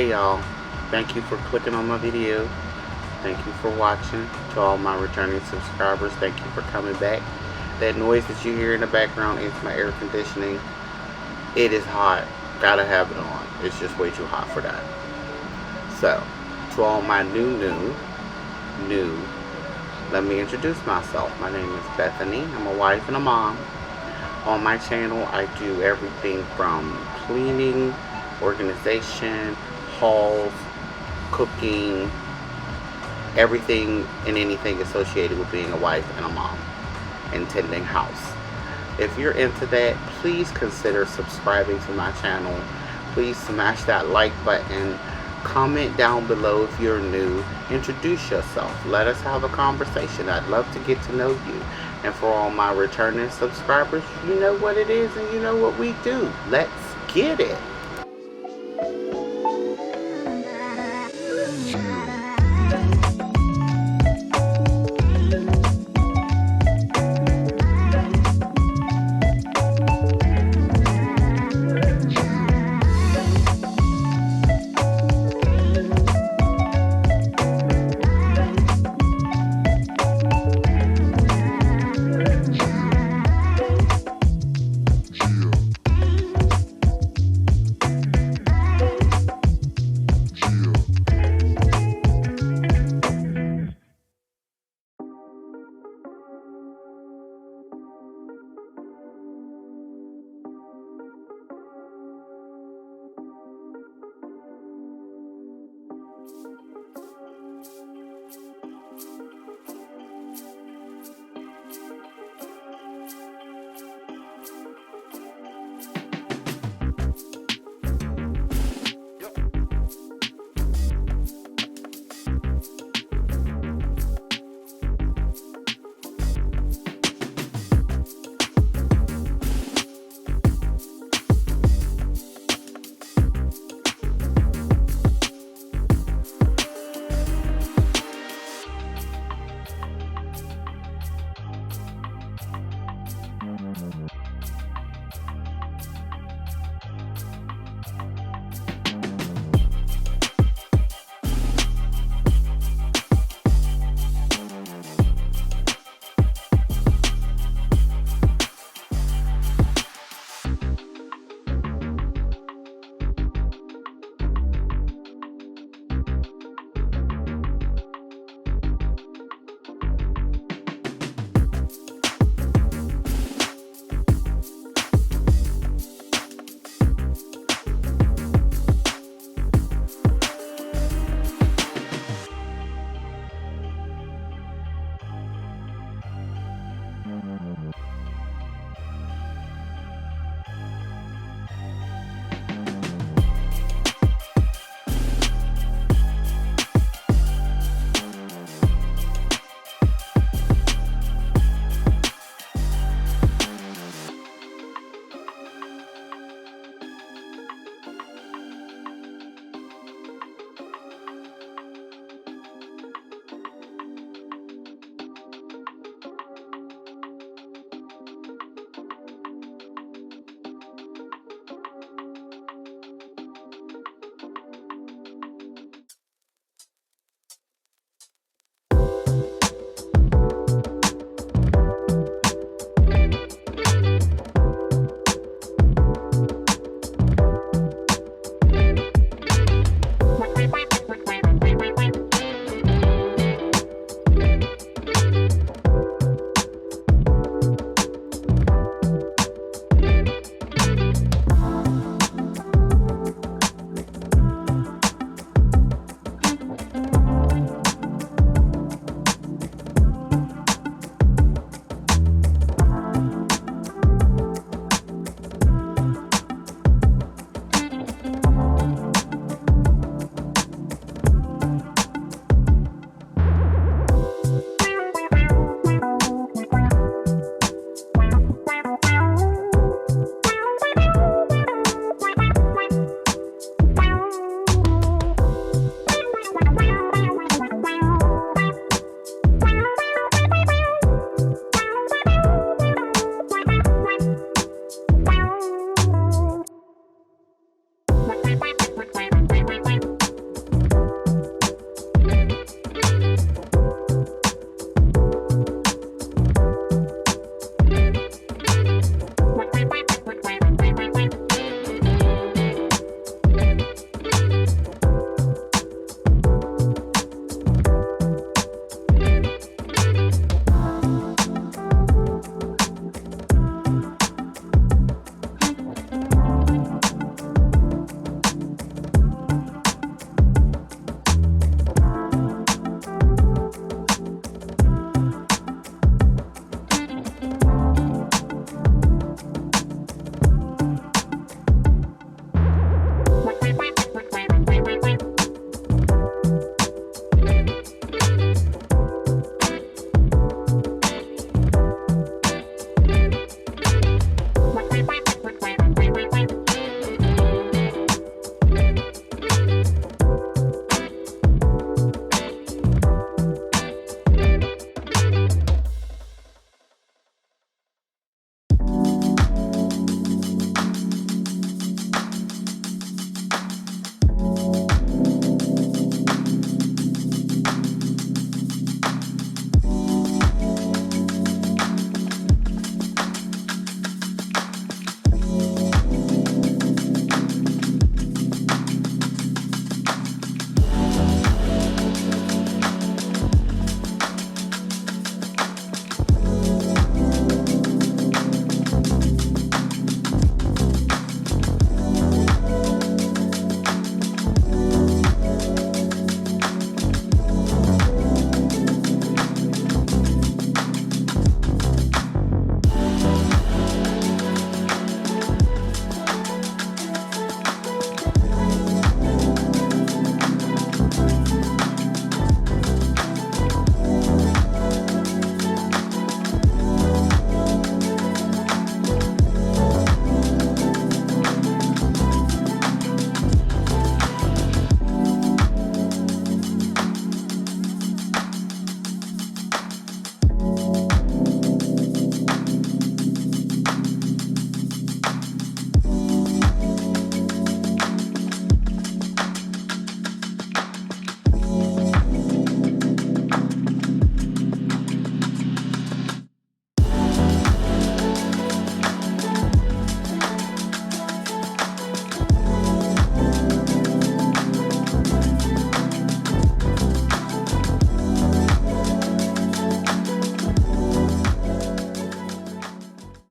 Hey y'all, thank you for clicking on my video. Thank you for watching. To all my returning subscribers, thank you for coming back. That noise that you hear in the background is my air conditioning. It is hot. Gotta have it on. It's just way too hot for that. So, to all my new, let me introduce myself. My name is Bethany. I'm a wife and a mom. On my channel, I do everything from cleaning, organization, hauls, cooking, everything and anything associated with being a wife and a mom and tending house. If you're into that, please consider subscribing to my channel. Please smash that like button. Comment down below if you're new. Introduce yourself. Let us have a conversation. I'd love to get to know you. And for all my returning subscribers, you know what it is and you know what we do. Let's get it.